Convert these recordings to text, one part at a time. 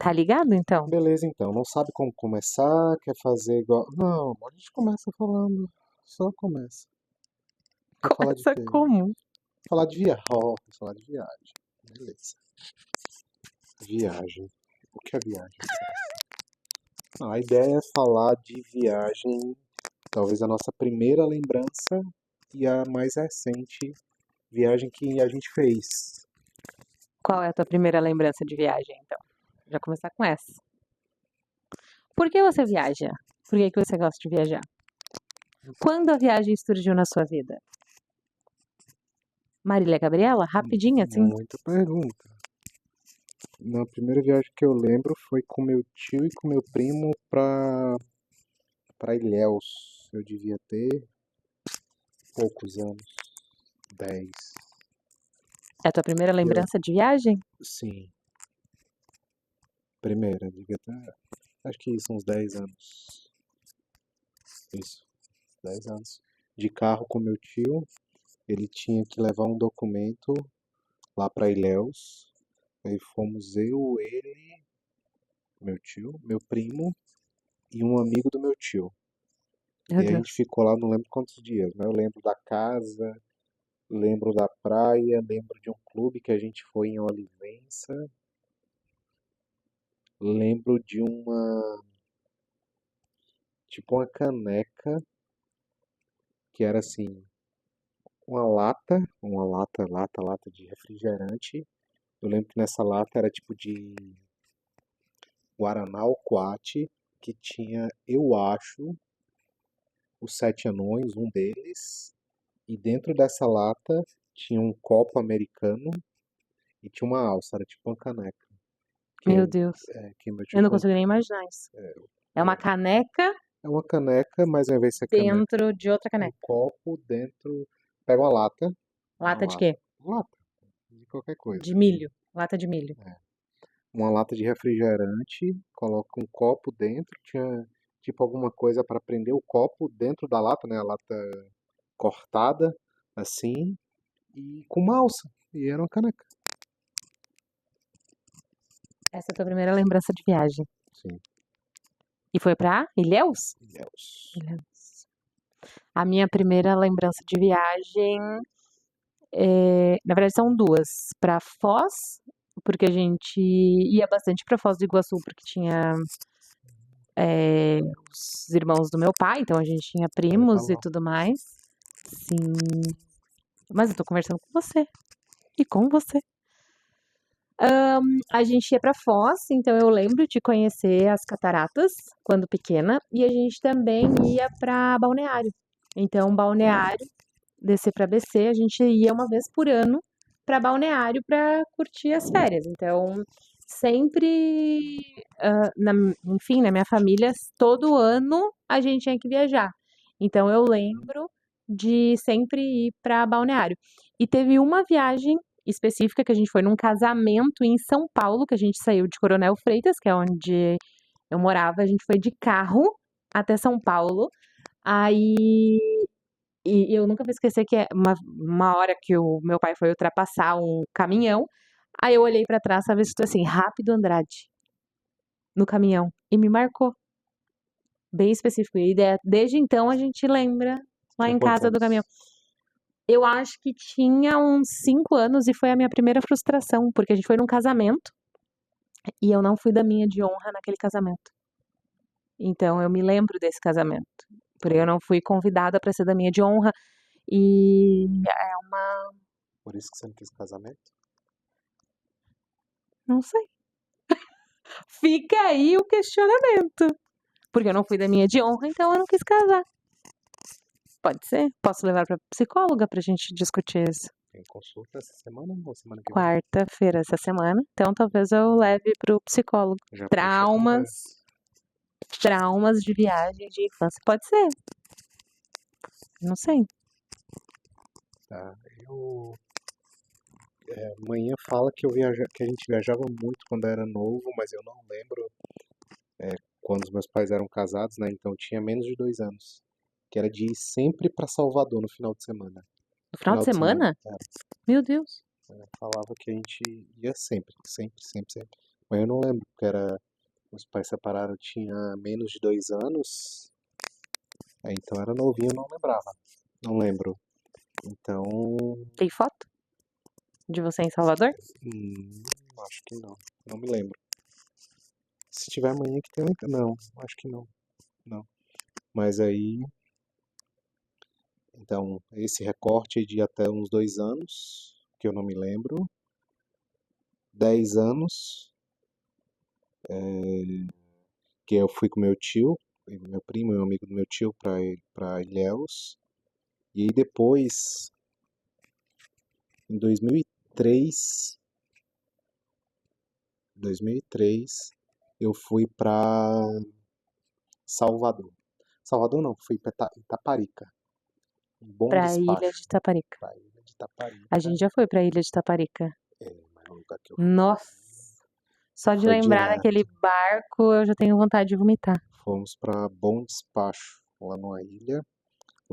Tá ligado, então? Beleza, então. Não sabe como começar? Quer fazer igual. Não, a gente começa falando. Só começa. Quer falar de Começa quê? como? Falar de viagem. Ó, quer falar de viagem. Beleza. Viagem. O que é viagem? Não, a ideia é falar de viagem, talvez a nossa primeira lembrança e a mais recente viagem que a gente fez. Qual é a tua primeira lembrança de viagem, então? Já começar com essa. Por que você viaja? Por que que você gosta de viajar? Quando a viagem surgiu na sua vida? Marília Gabriela? Rapidinho, assim. Muita pergunta. Na primeira viagem que eu lembro foi com meu tio e com meu primo pra Ilhéus. Eu devia ter poucos anos, 10. É a tua primeira Eu, lembrança de viagem? sim, primeira, devia ter, acho que isso, uns 10 anos. Isso, 10 anos. De carro com meu tio, ele tinha que levar um documento lá pra Ilhéus. Aí fomos eu, ele, meu tio, meu primo e um amigo do meu tio. Meu E a gente Deus. ficou lá, não lembro quantos dias, mas eu lembro da casa, lembro da praia, lembro de um clube que a gente foi em Olivença, lembro de tipo uma caneca, que era assim, lata de refrigerante. Eu lembro que nessa lata era tipo de Guaraná ou Coate, que tinha, eu acho, os Sete Anões, um deles, e dentro dessa lata tinha um copo americano e tinha uma alça, era tipo uma caneca. Meu Que, Deus. que meu tio Eu não comprou. consigo nem imaginar isso. É uma É, caneca é uma caneca, mas ao invés de ser caneca, dentro de outra um caneca. copo dentro. Pega uma Lata de lata, quê? uma lata de qualquer coisa. De milho. Lata de milho. É. Uma lata de refrigerante, coloca um copo dentro, tinha tipo alguma coisa para prender o copo dentro da lata, né? A lata cortada, assim, e com uma alça. E era uma caneca. Essa é a tua primeira lembrança de viagem. Sim. E foi pra Ilhéus? Ilhéus. Ilhéus. A minha primeira lembrança de viagem, na verdade são duas. Pra Foz, porque a gente ia bastante pra Foz do Iguaçu, porque tinha os irmãos do meu pai, então a gente tinha Eu ia primos e falar. tudo mais. Sim. Mas eu tô conversando com você. E com você. A gente ia pra Foz, então eu lembro de conhecer as cataratas quando pequena, e a gente também ia pra Balneário. Então, Balneário, descer pra BC, a gente ia uma vez por ano pra Balneário pra curtir as férias. Então, sempre, enfim, na minha família, todo ano a gente tinha que viajar. Então, eu lembro de sempre ir pra Balneário. E teve uma viagem específica que a gente foi num casamento em São Paulo, que a gente saiu de Coronel Freitas, que é onde eu morava, a gente foi de carro até São Paulo. Aí e eu nunca vou esquecer que é uma hora que o meu pai foi ultrapassar um caminhão, aí eu olhei pra trás, estava escrito assim, Rápido Andrade, no caminhão, e me marcou, bem específico. E desde então a gente lembra lá Tinha em quantos casa do caminhão. anos? Eu acho que tinha uns 5 anos e foi a minha primeira frustração, porque a gente foi num casamento e eu não fui da minha de honra naquele casamento. Então eu me lembro desse casamento, porque eu não fui convidada para ser da minha de honra e é uma, Por isso que você não quis casamento? não sei. Fica aí o questionamento. Porque eu não fui da minha de honra, então eu não quis casar. Pode ser? Posso levar pra psicóloga pra gente discutir isso. Tem consulta essa semana ou semana que vem? Quarta-feira essa semana. Então talvez eu leve pro psicólogo. Já puxa a Traumas, conversa. traumas de viagem de infância. Pode ser. Não sei. Tá. Amanhã fala que a gente viajava muito quando era novo, mas eu não lembro quando os meus pais eram casados, né? Então eu tinha menos de 2 anos. Que era de ir sempre pra Salvador no final de semana. No final de Final de semana. semana? Meu Deus. Falava que a gente ia sempre, sempre, sempre, sempre. Mas eu não lembro, porque meus pais separaram, eu tinha menos de 2 anos, então era novinho, eu não lembrava. Não lembro. Então, Tem foto de você em Salvador? acho que não. Não me lembro. Se tiver amanhã que tem. Não, acho que não. Não. Mas aí. Então, esse recorte de até uns 2 anos, que eu não me lembro. 10 anos, que eu fui com meu tio, meu primo e um amigo do meu tio para Ilhéus. E aí depois, em 2003, eu fui para Salvador. Salvador não, fui para Itaparica. Um bom Pra Ilha despacho. de Taparica. Pra Ilha de A Itaparica. gente já foi pra Ilha de Taparica. Mas o lugar que eu Nossa, só de foi lembrar direto. daquele barco eu já tenho vontade de vomitar. Fomos para Bom Despacho, lá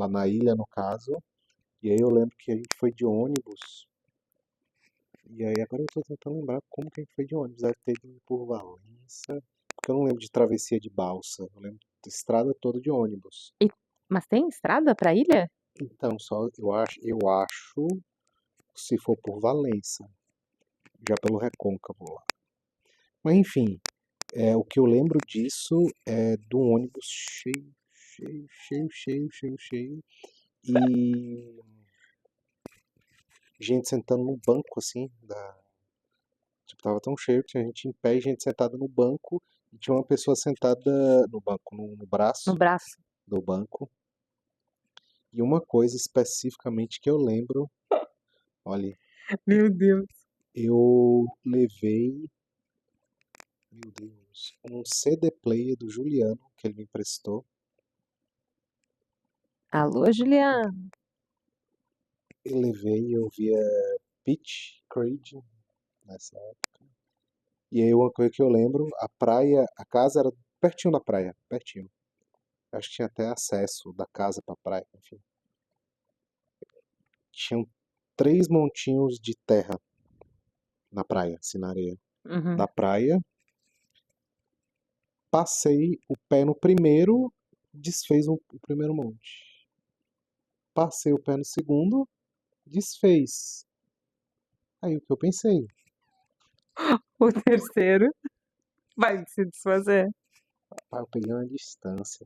na ilha no caso. E aí eu lembro que a gente foi de ônibus. E aí agora eu tô tentando lembrar como que a gente foi de ônibus. Deve ter ido por Valença. Porque eu não lembro de travessia de balsa. Eu lembro da estrada toda de ônibus. Mas tem estrada pra ilha? Então, só eu acho se for por Valença, já pelo Recôncavo lá. Mas enfim, o que eu lembro disso é do ônibus cheio, cheio, cheio, cheio, cheio, cheio. E gente sentando no banco assim, tipo, tava tão cheio que tinha gente em pé e gente sentada no banco. E tinha uma pessoa sentada no banco, no No braço braço. do banco. E uma coisa especificamente que eu lembro, olha, Meu Deus. eu levei, meu Deus, um CD player do Juliano, que ele me emprestou. Alô, Juliana. Eu levei, eu via Pitch Creed nessa época. E aí uma coisa que eu lembro, a praia, a casa era pertinho da praia, pertinho. Acho que tinha até acesso da casa pra praia, enfim. Tinham 3 montinhos de terra na praia, assim, na areia Uhum. da praia. Passei o pé no primeiro, desfez o primeiro monte. Passei o pé no segundo, desfez. Aí o que eu pensei? O terceiro vai se desfazer. Eu peguei uma distância.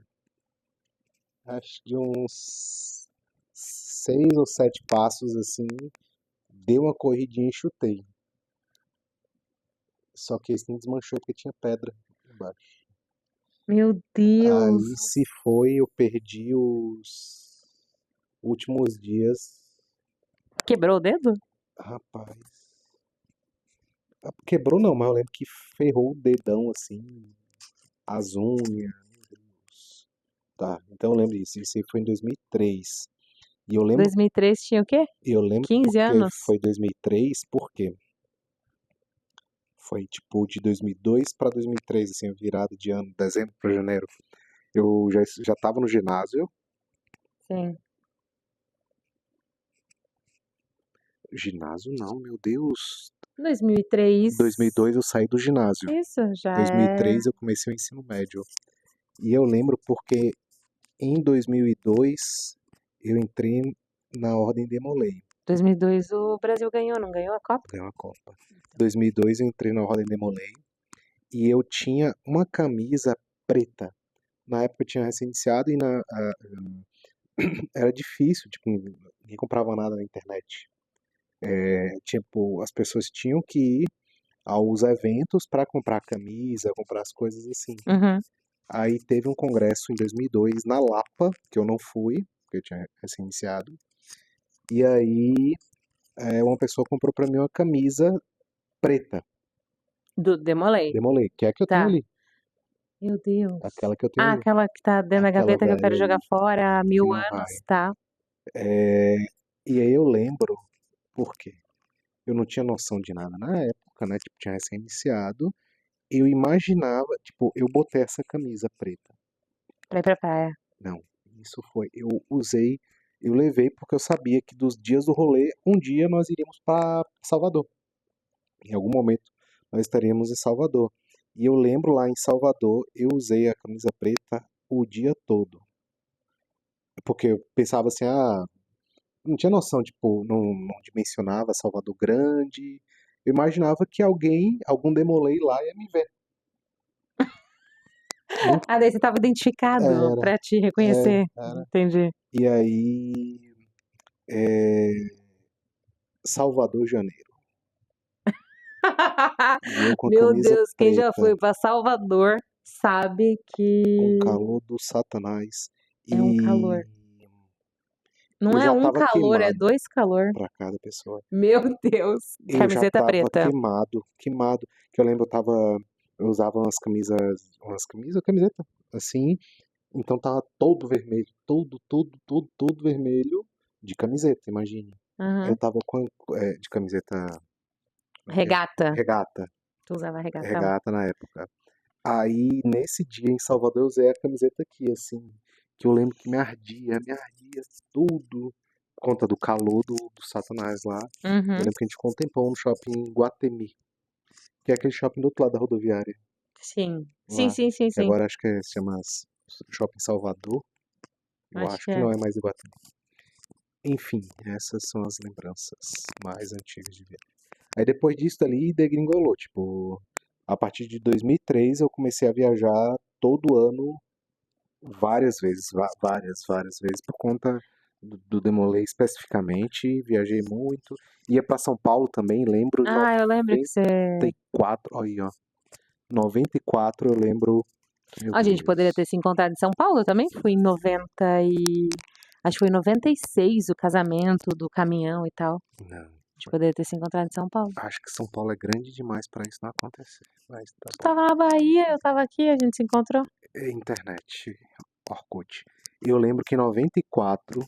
Acho de uns 6 ou 7 passos assim. Dei uma corridinha e chutei. Só que esse não desmanchou porque tinha pedra embaixo. Meu Deus. Aí se foi, eu perdi os últimos dias. Quebrou o dedo? Rapaz. Quebrou não, mas eu lembro que ferrou o dedão assim, as unhas. Meu Deus. Tá, então eu lembro disso. Isso aí foi em 2003. E eu lembro, 2003 tinha o quê? 15 porque anos? foi 2003, porque foi tipo de 2002 para 2003, assim, a virada de ano, dezembro para janeiro. Eu já tava no ginásio. Sim. Ginásio não, meu Deus. 2003. 2002 eu saí do ginásio. Isso, já é. 2003 eu comecei o ensino médio. E eu lembro porque em 2002 eu entrei na Ordem Demolei. 2002 o Brasil ganhou, não ganhou a Copa? Ganhei uma Copa. 2002 eu entrei na Ordem Demolei. E eu tinha uma camisa preta. Na época eu tinha recém-iniciado e era difícil, tipo, ninguém comprava nada na internet. Tipo, as pessoas tinham que ir aos eventos para comprar camisa, comprar as coisas assim. Uhum. Aí teve um congresso em 2002 na Lapa, que eu não fui, porque eu tinha recém-iniciado. E aí uma pessoa comprou para mim uma camisa preta, Do Demolei. Demolei, que é a que eu tenho Tá. ali. Meu Deus. Aquela que eu tenho ali. Aquela que tá dentro da Aquela gaveta que eu velha quero jogar ali, fora há que 1000 não vai. anos, tá? E aí eu lembro, por quê? Eu não tinha noção de nada na época, né? Tipo, tinha recém-iniciado. Eu imaginava, tipo, eu botei essa camisa preta. Pra ir pra praia. Não, isso foi, eu levei porque eu sabia que dos dias do rolê, um dia nós iríamos para Salvador. Em algum momento nós estaríamos em Salvador. E eu lembro lá em Salvador, eu usei a camisa preta o dia todo. Porque eu pensava assim, não tinha noção, tipo, não dimensionava Salvador grande. Eu imaginava que algum demolei lá ia me ver. Nunca Ah, daí você estava identificado era, pra te reconhecer. era. Entendi. E aí, é, Salvador, Janeiro. E eu com a Meu camisa Deus, quem já preta, foi pra Salvador sabe um que calor do Satanás. é um calor. E Não eu é já um tava calor, é queimado dois calor. pra cada pessoa. Meu Deus, Eu já camiseta tava preta. queimado. Que eu lembro, eu usava camiseta, assim. Então tava todo vermelho, todo vermelho de camiseta, imagine. Eu Aham. tava de camiseta, como é que é? Regata. Regata, Tu usava regatão? regata na época. Aí, nesse dia em Salvador, eu usei a camiseta aqui, assim, que eu lembro que me ardia tudo, por conta do calor do Satanás lá. Eu Uhum. lembro que a gente ficou um tempão no shopping Guatemi, que é aquele shopping do outro lado da rodoviária, Sim. Sim, lá, sim, sim, que sim. agora acho que se chama Shopping Salvador, eu Acho acho que que é. não é mais Iguatemi. Enfim, essas são as lembranças mais antigas de ver. Aí depois disso ali, degringolou, tipo, a partir de 2003 eu comecei a viajar todo ano várias vezes, várias vezes, por conta do Demolay especificamente, viajei muito, ia pra São Paulo também, lembro, Ah, eu lembro que você. 94, aí ó, 94 eu lembro, meu A gente poderia Deus, ter se encontrado em São Paulo. Eu também fui em 90 e. Acho que foi em 96 o casamento do caminhão e tal. não, A gente poderia ter se encontrado em São Paulo. acho que São Paulo é grande demais pra isso não acontecer, mas tá Tu bom. tava na Bahia, eu tava aqui, a gente se encontrou. Internet, Orkut. Eu lembro que em 94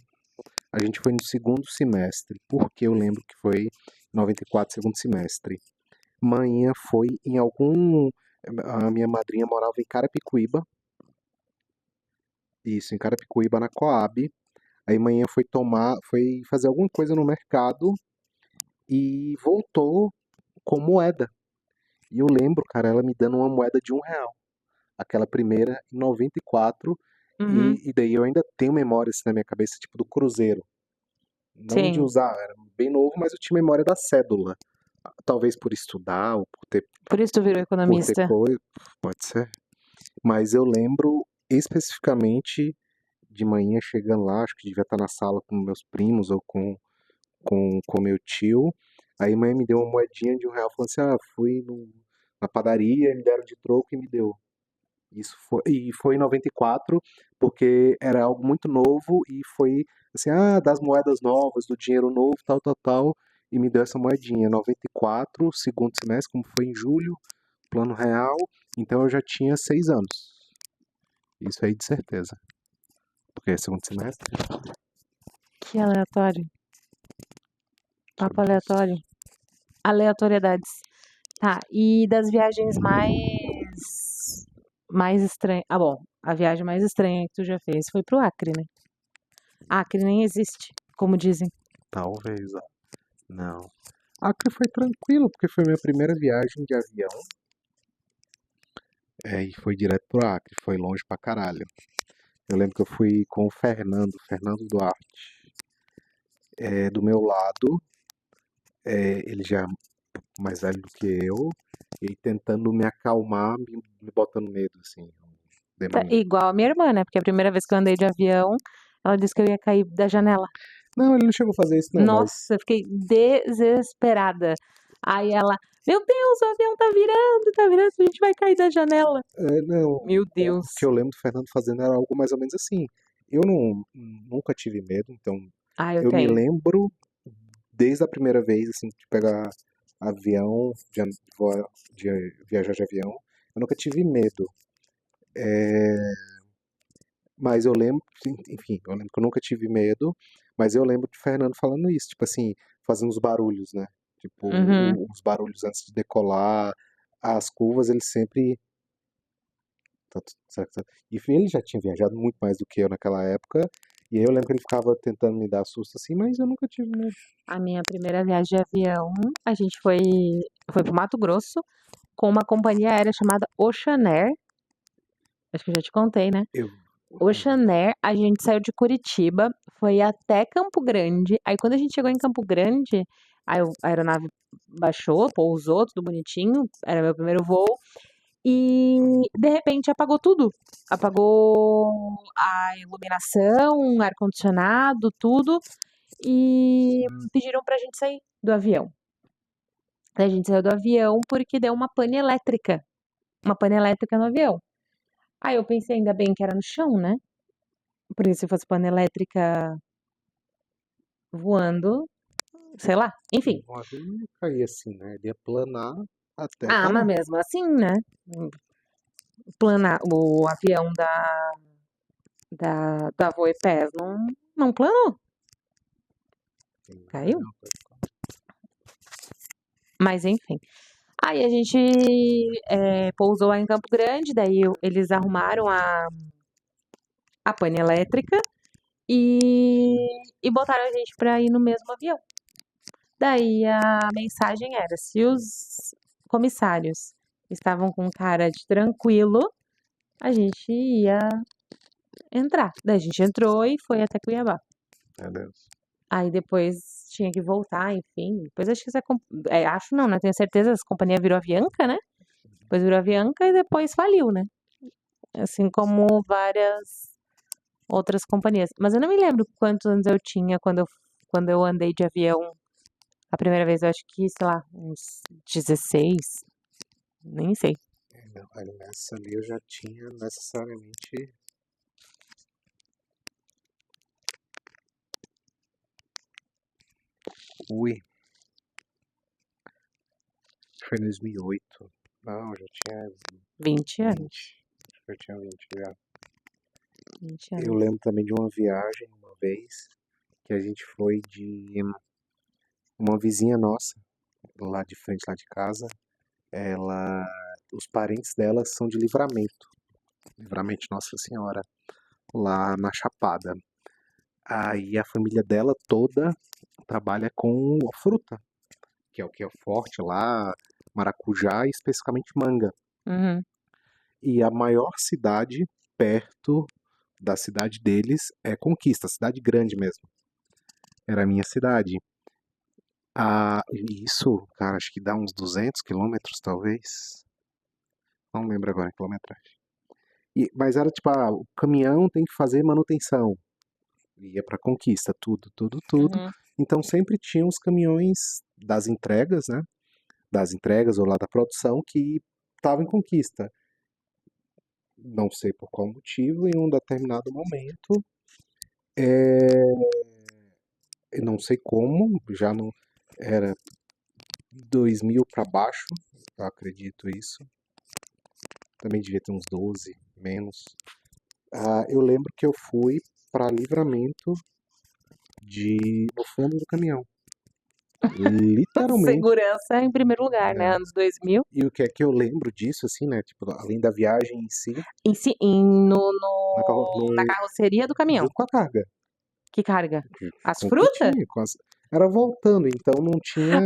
a gente foi no segundo semestre, porque eu lembro que foi em 94, segundo semestre. Manhã foi em algum. A minha madrinha morava em Carapicuíba, isso, em Carapicuíba, na Coab. Aí manhã foi fazer alguma coisa no mercado e voltou com moeda. E eu lembro, cara, ela me dando uma moeda de R$ 1. Aquela primeira em 94. Uhum. E daí eu ainda tenho memória assim, na minha cabeça, tipo do Cruzeiro. Não de Sim. usar, era bem novo, mas eu tinha memória da cédula. Talvez por estudar ou Por isso tu virou por ter economista. coisa, pode ser. Mas eu lembro especificamente de manhã chegando lá, acho que devia estar na sala com meus primos ou com meu tio. Aí a mãe me deu uma moedinha de R$ 1, falando assim, fui na padaria, me deram de troco e me deu. E foi em 94, porque era algo muito novo e foi assim, das moedas novas, do dinheiro novo, tal, tal, tal, e me deu essa moedinha. 94, segundo semestre, como foi em julho, plano real, então eu já tinha 6 anos. Isso aí de certeza. Porque é segundo semestre, Que aleatório. Papo sobre isso. aleatório. Aleatoriedades. Tá, e das viagens mais estranhas. Ah, bom, a viagem mais estranha que tu já fez foi pro Acre, né? Acre nem existe, como dizem. Talvez, ó. Não. Acre foi tranquilo, porque foi minha primeira viagem de avião. E foi direto pro Acre, foi longe pra caralho. Eu lembro que eu fui com o Fernando Duarte. Do meu lado, ele já é mais velho do que eu, e tentando me acalmar, me botando medo, assim, Tá, demoninho. igual a minha irmã, né? Porque a primeira vez que eu andei de avião, ela disse que eu ia cair da janela. Não, ele não chegou a fazer isso não, mas Nossa, eu fiquei desesperada. Aí ela, meu Deus, o avião tá virando, a gente vai cair da janela. não, Meu o Deus. que eu lembro do Fernando fazendo era algo mais ou menos assim. Eu nunca tive medo, então Ah, eu eu me tenho. lembro desde a primeira vez, assim, de pegar avião, de viajar de avião, eu nunca tive medo. É, mas eu lembro, enfim, eu lembro que eu nunca tive medo, mas eu lembro de Fernando falando isso, tipo assim, fazendo os barulhos, né? Tipo, Uhum. os barulhos antes de decolar, as curvas, ele sempre. E ele já tinha viajado muito mais do que eu naquela época, e aí eu lembro que ele ficava tentando me dar susto assim, mas eu nunca tive medo. A minha primeira viagem de avião, a gente foi pro Mato Grosso. com uma companhia aérea chamada Ocean Air. Acho que eu já te contei, né? Eu. Ocean Air, a gente saiu de Curitiba, foi até Campo Grande. Aí quando a gente chegou em Campo Grande, aí a aeronave baixou, pousou, tudo bonitinho. Era meu primeiro voo. E de repente apagou tudo. Apagou a iluminação, ar-condicionado, tudo. E pediram pra gente sair do avião. Daí a gente saiu do avião porque deu uma pane elétrica. Uma pane elétrica no avião. Aí eu pensei, ainda bem que era no chão, né? Porque se fosse pane elétrica voando, sei lá, enfim. O avião não ia cair assim, né? Ele ia planar até Ah, mas parar. mesmo assim, né? O avião da Voepés não planou, caiu. Mas enfim. Aí a gente pousou lá em Campo Grande, daí eles arrumaram a pane elétrica e botaram a gente pra ir no mesmo avião. Daí a mensagem era: se os comissários estavam com cara de tranquilo, a gente ia entrar. Daí a gente entrou e foi até Cuiabá. Meu Deus. Aí depois tinha que voltar, enfim. Depois acho que acho não, né? Tenho certeza, essa companhia virou Avianca, né? Depois virou Avianca e depois faliu, né? Assim como várias outras companhias. Mas eu não me lembro quantos anos eu tinha quando eu andei de avião a primeira vez. Eu acho que, sei lá, uns 16. Nem sei. Não, aí nessa ali eu já tinha necessariamente. Ui. Foi em 2008. Não, já tinha 20 anos. 20. Acho que eu tinha 20 já. 20 Eu anos. lembro também de uma viagem uma vez que a gente foi de uma vizinha nossa, lá de frente, lá de casa. Os parentes dela são de Livramento. Livramento Nossa Senhora, lá na Chapada. Aí a família dela toda trabalha com fruta, que é o que é forte lá, maracujá e especificamente manga. Uhum. E a maior cidade perto da cidade deles é Conquista, cidade grande mesmo. Era a minha cidade. Isso, cara, acho que dá uns 200 quilômetros, talvez. Não lembro agora a quilometragem. Mas era tipo, o caminhão tem que fazer manutenção. Ia pra Conquista, tudo. Uhum. Então sempre tinha os caminhões das entregas, né? Das entregas ou lá da produção que estavam em Conquista. Não sei por qual motivo, em um determinado momento, eu não sei como, já não era 2000 para baixo, eu acredito isso. Também devia ter uns 12, menos. Eu lembro que eu fui para Livramento no fundo do caminhão. Literalmente. Segurança em primeiro lugar, né? É. Anos 2000. E o que é que eu lembro disso, assim, né? Tipo, além da viagem em si, Na carroceria do caminhão. junto com a carga. Que carga? As Com o que frutas? tinha, era voltando, então não tinha,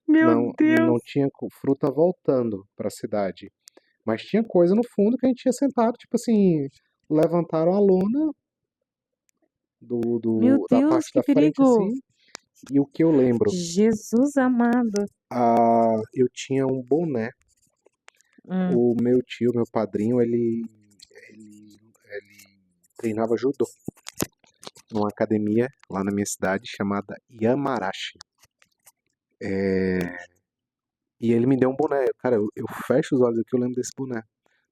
Meu não Deus. tinha fruta voltando para a cidade. Mas tinha coisa no fundo que a gente tinha sentado, tipo assim, levantaram a lona Meu da Deus, parte que da frente, perigo. assim. E o que eu lembro, Jesus amado. eu tinha um boné. O meu tio, meu padrinho, ele treinava judô numa academia lá na minha cidade chamada Yamarashi. E ele me deu um boné. Cara, eu fecho os olhos aqui, eu lembro desse boné.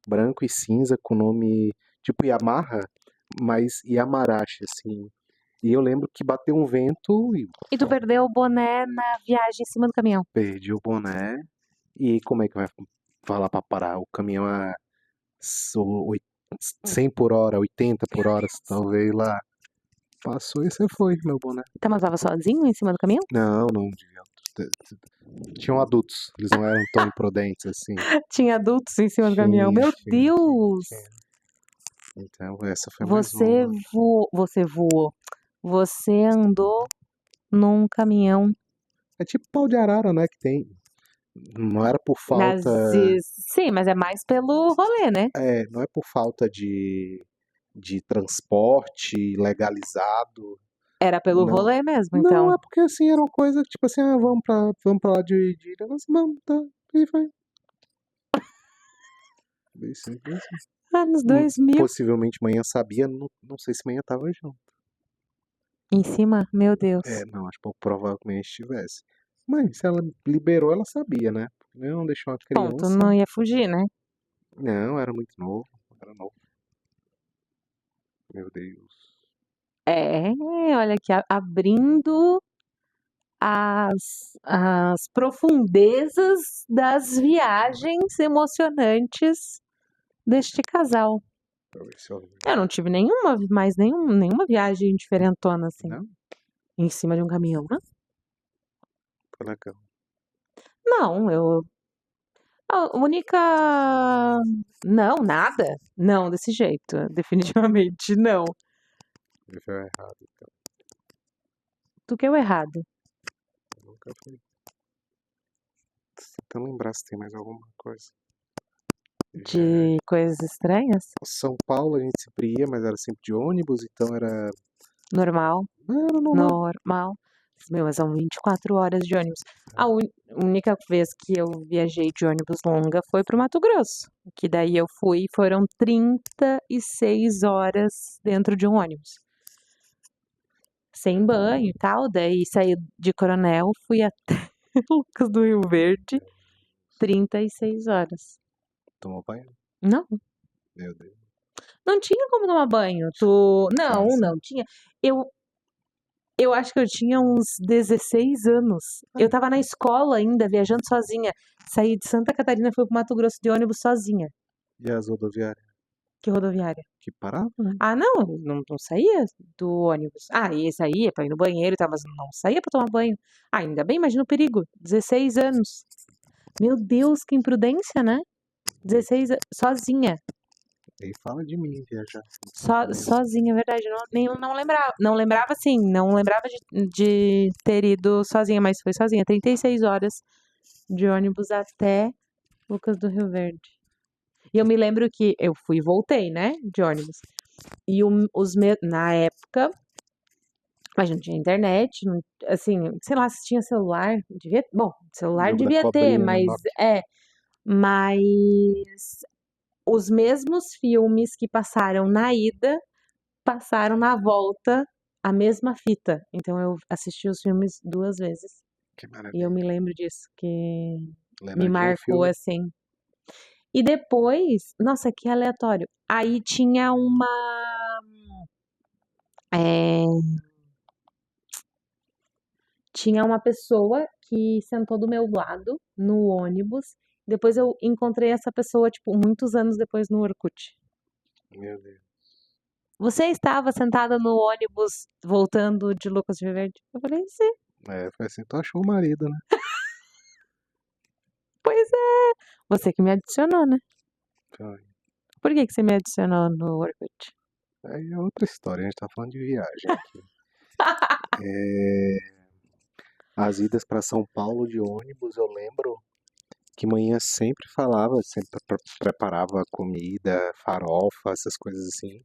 Branco e cinza, com nome tipo Yamaha, mas Yamarashi, assim. E eu lembro que bateu um vento e E tu perdeu o boné na viagem em cima do caminhão. perdi o boné. E como é que vai falar pra parar? O caminhão a 100 por hora, 80 por hora, talvez lá. Passou e você foi, meu boné. Tá, mas tava sozinho em cima do caminhão? Não, não devia. Tinham adultos, eles não eram tão imprudentes assim. Tinha adultos em cima do caminhão. Meu Tinha. Deus! Então, essa foi mais Você uma. voou. Você andou num caminhão. É tipo pau de arara, né, que tem. Não era por falta, Sim, mas é mais pelo rolê, né? não é por falta de transporte legalizado. Era pelo Não. rolê mesmo, Não, então. é porque assim, era uma coisa que, tipo assim, vamos pra lá de negócio, vamos, tá. E foi. Bem simples assim. Anos 2000. Possivelmente manhã sabia, não sei se manhã tava junto. Em cima, meu Deus. Não, acho pouco provável que manhã estivesse. Mas se ela liberou, ela sabia, né? Não deixou uma Ponto, criança. não ia fugir, né? Não, era muito novo. Era novo. Meu Deus. É, olha aqui, abrindo as profundezas das viagens emocionantes deste casal. Deixa eu ver se eu lembro. Eu não tive nenhuma viagem diferentona assim, Não? em cima de um caminhão, né? Foi legal. Não, a única. Não, nada. Não, desse jeito. Definitivamente não. Eu fui errado, então. Tu que é o errado. Eu nunca fui. Tentando lembrar se tem mais alguma coisa. Já. De coisas estranhas? São Paulo a gente sempre ia, mas era sempre de ônibus, então era. Normal. Era normal. Normal. Meu, mas são 24 horas de ônibus. A única vez que eu viajei de ônibus longa foi pro Mato Grosso. Que daí eu fui e foram 36 horas dentro de um ônibus. Sem banho e tal. Daí saí de Coronel, fui até Lucas do Rio Verde, 36 horas. Tomou banho? Não, Meu Deus. não tinha como tomar banho. Não, Fácil. não tinha. Eu acho que eu tinha uns 16 anos. Eu tava na escola ainda, viajando sozinha. Saí de Santa Catarina, fui pro Mato Grosso de ônibus sozinha. E as rodoviárias? Que rodoviária? Que parava, né? Ah, não saía do ônibus. Ah, ia saía pra ir no banheiro e tal, mas não saía pra tomar banho. Ah, ainda bem, imagina o perigo. 16 anos. Meu Deus, que imprudência, né? 16 sozinha. Nem fala de mim viajar. Sozinha, é verdade. Não lembrava. Não lembrava, sim. Não lembrava de ter ido sozinha, mas foi sozinha. 36 horas de ônibus até Lucas do Rio Verde. E eu me lembro que eu fui e voltei, né? De ônibus. E na época, mas não tinha internet, assim, sei lá se tinha celular. Bom, celular Jogo da devia ter, cobrinha no mas Nokia. Mas os mesmos filmes que passaram na ida passaram na volta a mesma fita. Então eu assisti os filmes 2 vezes. Que E eu maravilha. me lembro disso, que Lembra me de um marcou filme? assim. E depois, nossa, que aleatório. Aí é, tinha uma pessoa que sentou do meu lado no ônibus. Depois eu encontrei essa pessoa, tipo, muitos anos depois no Orkut. Meu Deus. Você estava sentada no ônibus voltando de Lucas do Rio Verde? Eu falei, sim. Foi assim, tu achou o marido, né? Pois é. Você que me adicionou, né? Foi. Por que você me adicionou no Orkut? Aí é outra história, a gente tá falando de viagem aqui. É, As idas para São Paulo de ônibus, eu lembro que manhã sempre falava, sempre preparava comida, farofa, essas coisas assim.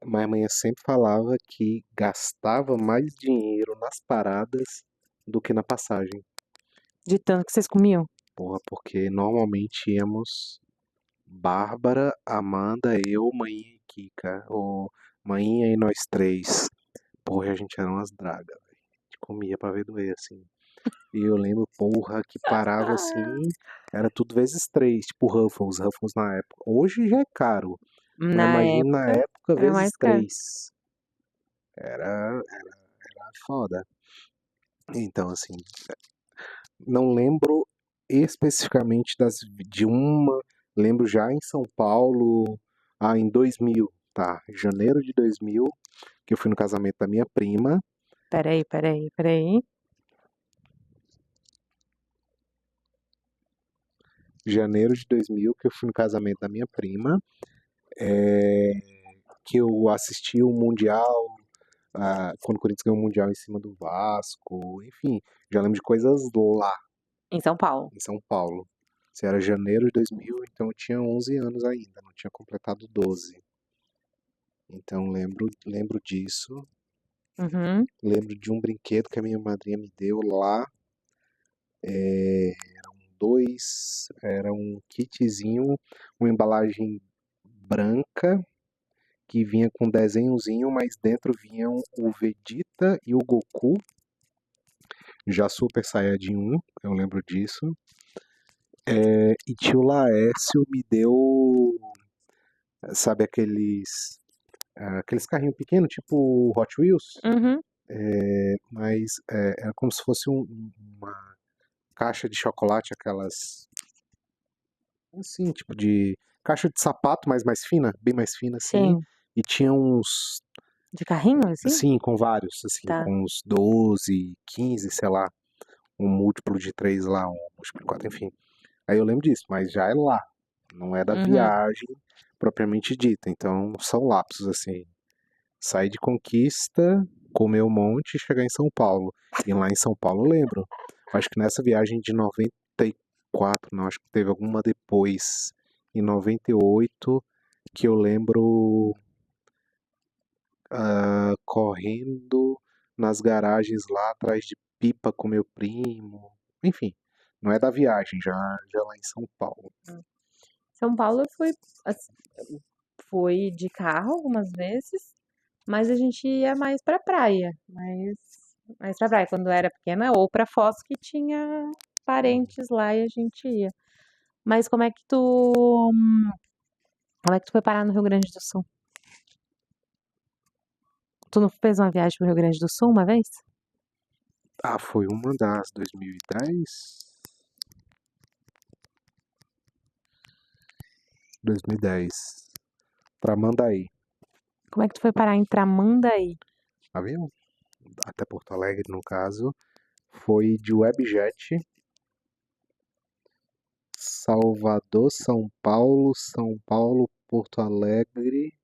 Mas amanhã sempre falava que gastava mais dinheiro nas paradas do que na passagem. De tanto que vocês comiam? Porra, porque normalmente íamos Bárbara, Amanda, eu, mãe e Kika. Ou mãe e nós três. Porra, a gente era umas dragas, velho. A gente comia pra ver doer, assim. E eu lembro, porra, que parava assim, era tudo vezes três, tipo Ruffles na época. Hoje já é caro, mas Na imagina na época, época era vezes mais caro. três. Era foda. Então, assim, não lembro especificamente de uma, lembro já em São Paulo, em 2000, tá? Janeiro de 2000, que eu fui no casamento da minha prima. Peraí. Janeiro de 2000, que eu fui no casamento da minha prima, é, que eu assisti o Mundial, quando o Corinthians ganhou o Mundial em cima do Vasco, enfim, já lembro de coisas lá. Em São Paulo. em São Paulo. Se era janeiro de 2000, então eu tinha 11 anos ainda, não tinha completado 12. Então lembro disso. Uhum. Lembro de um brinquedo que a minha madrinha me deu lá. Era um kitzinho, uma embalagem branca que vinha com um desenhozinho, mas dentro vinham o Vegeta e o Goku, já Super Saiyajin 1, eu lembro disso. E tio Laércio me deu, sabe aqueles carrinhos pequenos, tipo Hot Wheels, Uhum. mas era como se fosse uma caixa de chocolate, aquelas, assim, tipo de caixa de sapato, mas mais fina, bem mais fina assim, Sim. e tinha uns, De carrinho, assim? assim, com vários, assim, Tá. com uns 12, 15, sei lá, um múltiplo de 3 lá, um múltiplo de 4, enfim. Aí eu lembro disso, mas já é lá, não é da Uhum. viagem propriamente dita, então são lapsos, assim. Sair de Conquista, comer um monte e chegar em São Paulo. E lá em São Paulo eu lembro. Acho que nessa viagem de 94, não, acho que teve alguma depois, em 98, que eu lembro correndo nas garagens lá atrás de pipa com meu primo. Enfim, não é da viagem, já lá em São Paulo. São Paulo eu fui, assim, fui de carro algumas vezes, mas a gente ia mais pra praia. Mais pra praia quando eu era pequena, ou pra Foz que tinha parentes lá e a gente ia. Mas como é que tu foi parar no Rio Grande do Sul? Tu não fez uma viagem pro Rio Grande do Sul uma vez? Ah, foi uma das 2010? 2010. Tramandaí. Como é que tu foi parar em Tramandaí? Avião? Até Porto Alegre, no caso. Foi de Webjet. Salvador, São Paulo, Porto Alegre.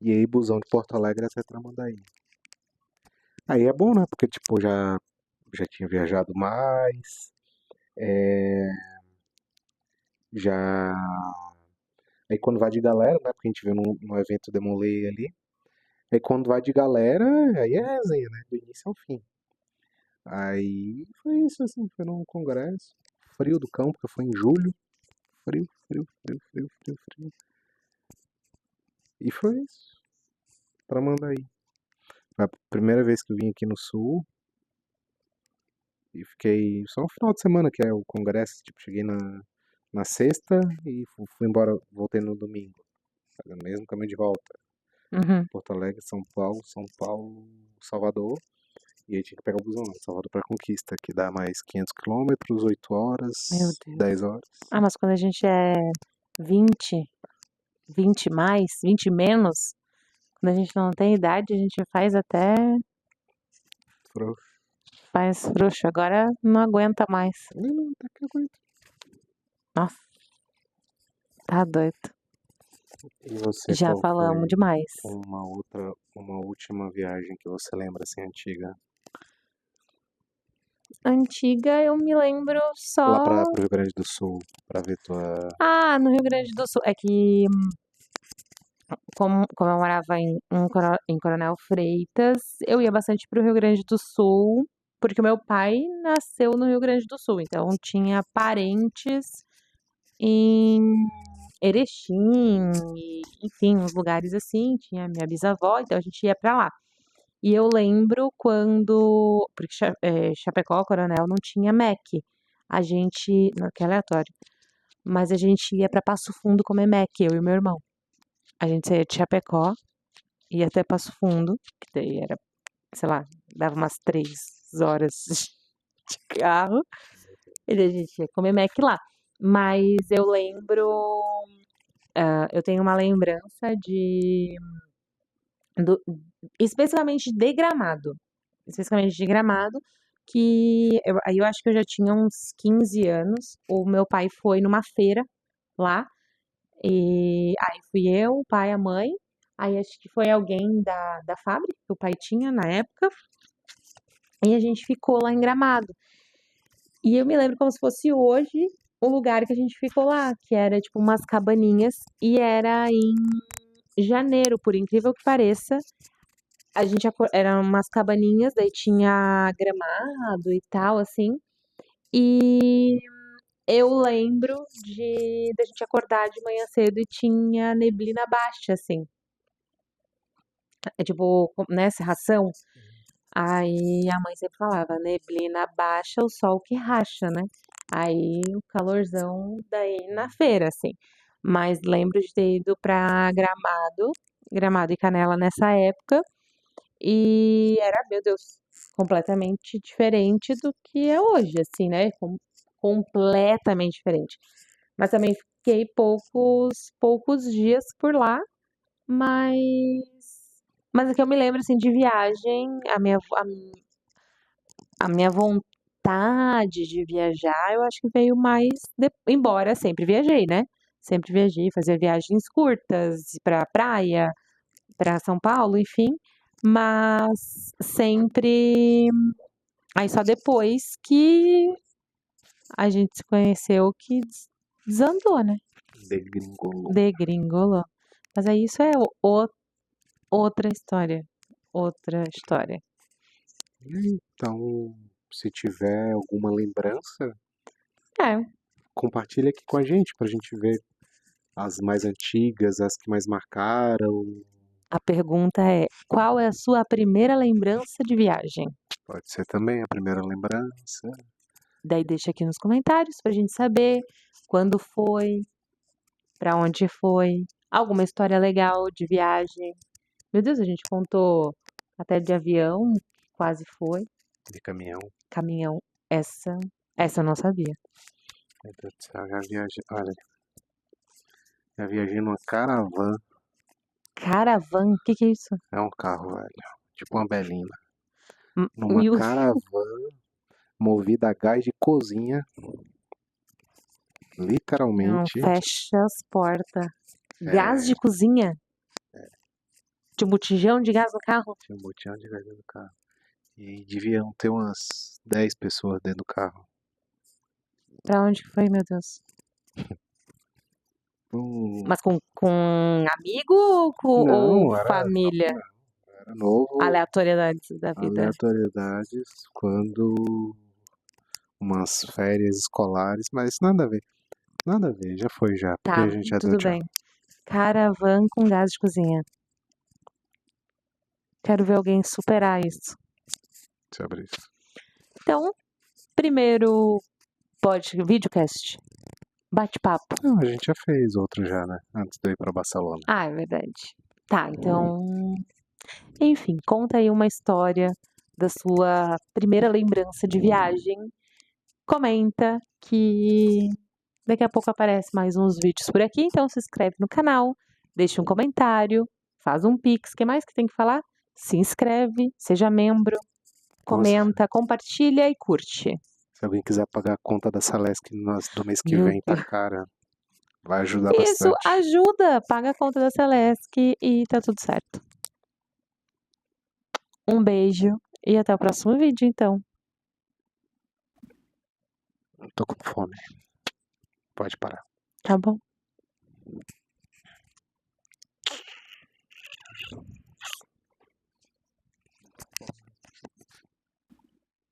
E aí, busão de Porto Alegre até Tramandaí. Aí é bom, né? Porque, tipo, já tinha viajado mais. É, já. Aí quando vai de galera, né? Porque a gente viu no evento Demolei ali. Aí quando vai de galera, aí é resenha, né? Do início ao fim. Aí foi isso, assim, foi num congresso. Frio do cão, porque foi em julho. Frio, frio, frio, frio, frio, frio. E foi isso, pra Mandaí. Foi a primeira vez que eu vim aqui no sul. E fiquei só um final de semana, que é o congresso. Tipo, cheguei na sexta e fui embora, voltei no domingo. Fazendo o mesmo caminho de volta. Uhum. Porto Alegre, São Paulo, Salvador. E aí tinha que pegar o busão lá, de Salvador pra Conquista, que dá mais 500 quilômetros, 8 Meu horas, Deus. 10 horas. Ah, mas quando a gente é 20, 20 mais, 20 menos, quando a gente não tem idade, a gente Frouxo. faz frouxo. Agora não aguenta mais. Não, até que aguento. Nossa, tá doido. E você, Já qual falamos foi demais. uma última viagem que você lembra, assim, antiga? Antiga, eu me lembro Lá só. pro Rio Grande do Sul, pra ver tua... Ah, no Rio Grande do Sul. É que, como eu morava em Coronel Freitas, eu ia bastante pro Rio Grande do Sul, porque o meu pai nasceu no Rio Grande do Sul. Então, tinha parentes em Erechim, enfim, uns lugares assim. Tinha minha bisavó, então a gente ia pra lá. E eu lembro quando. Porque Chapecó, Coronel, não tinha Mac. A gente. Não, que aleatório. Mas a gente ia pra Passo Fundo comer Mac, eu e meu irmão. A gente saía de Chapecó, ia até Passo Fundo, que daí era, sei lá, dava umas 3 horas de carro. E daí a gente ia comer Mac lá. Mas eu lembro. Eu tenho uma lembrança do, especificamente de Gramado. Especificamente de Gramado, aí eu acho que eu já tinha uns 15 anos. O meu pai foi numa feira lá, e aí fui eu, o pai, a mãe, aí acho que foi alguém da fábrica que o pai tinha na época, e a gente ficou lá em Gramado. E eu me lembro como se fosse hoje o lugar que a gente ficou lá, que era tipo umas cabaninhas e era em janeiro, por incrível que pareça. A gente eram umas cabaninhas, daí tinha gramado e tal, assim. E eu lembro de da gente acordar de manhã cedo e tinha neblina baixa, assim. É tipo, né, cerração. Aí a mãe sempre falava, neblina baixa, o sol que racha, né? Aí o calorzão daí na feira, assim. Mas lembro de ter ido pra Gramado e Canela nessa época. E era, meu Deus, completamente diferente do que é hoje, assim, né? Completamente diferente. Mas também fiquei poucos dias por lá, mas é que eu me lembro assim de viagem, a minha vontade de viajar, eu acho que veio mais embora sempre viajei, né? Sempre viajei, fazia viagens curtas para praia, para São Paulo, enfim, mas sempre aí só depois que a gente se conheceu que desandou, né? Degringolou. Degringolou. Mas aí isso é outra história. Outra história. Então, se tiver alguma lembrança, É, compartilha aqui com a gente, pra gente ver as mais antigas, as que mais marcaram. a pergunta é: qual é a sua primeira lembrança de viagem? Pode ser também a primeira lembrança. Daí deixa aqui nos comentários pra gente saber quando foi, pra onde foi, alguma história legal de viagem. Meu Deus, a gente contou até de avião, que quase foi, De caminhão. caminhão. Essa eu não sabia. Meu Deus do céu, já viajei. Olha, já viajei numa caravana. Caravan, o que que é isso? É um carro, velho. Tipo uma belina. Hum, Numa e o- caravana movida a gás de cozinha. Não, Literalmente. fecha as portas. Gás É, de cozinha? De botijão de gás no carro? tinha um botijão de gás dentro do carro. E deviam ter umas 10 pessoas dentro do carro. Pra onde que foi, meu Deus? Hum, Mas com amigo ou não, família? era novo. Aleatoriedades da vida. Aleatoriedades quando umas férias escolares, mas nada a ver. Nada a ver, já foi já, porque Tá, a gente é tudo adulto já. bem. Caravan com gás de cozinha. Quero ver alguém superar isso. Sobre isso. Então, primeiro videocast. Bate-papo. Não, a gente já fez outro já, né? Antes de eu ir pra Barcelona. Ah, é verdade. Tá, então. Enfim, conta aí uma história da sua primeira lembrança de viagem. Comenta que daqui a pouco aparece mais uns vídeos por aqui. Então se inscreve no canal, deixa um comentário, faz um pix. O que mais que tem que falar? Se inscreve, seja membro, Nossa, comenta, compartilha e curte. se alguém quiser pagar a conta da Salesc do mês que Meu vem, tá Deus. cara. Vai ajudar Isso bastante. ajuda, paga a conta da Celesc e tá tudo certo. Um beijo e até o próximo vídeo, então. Tô com fome. Pode parar. Tá bom?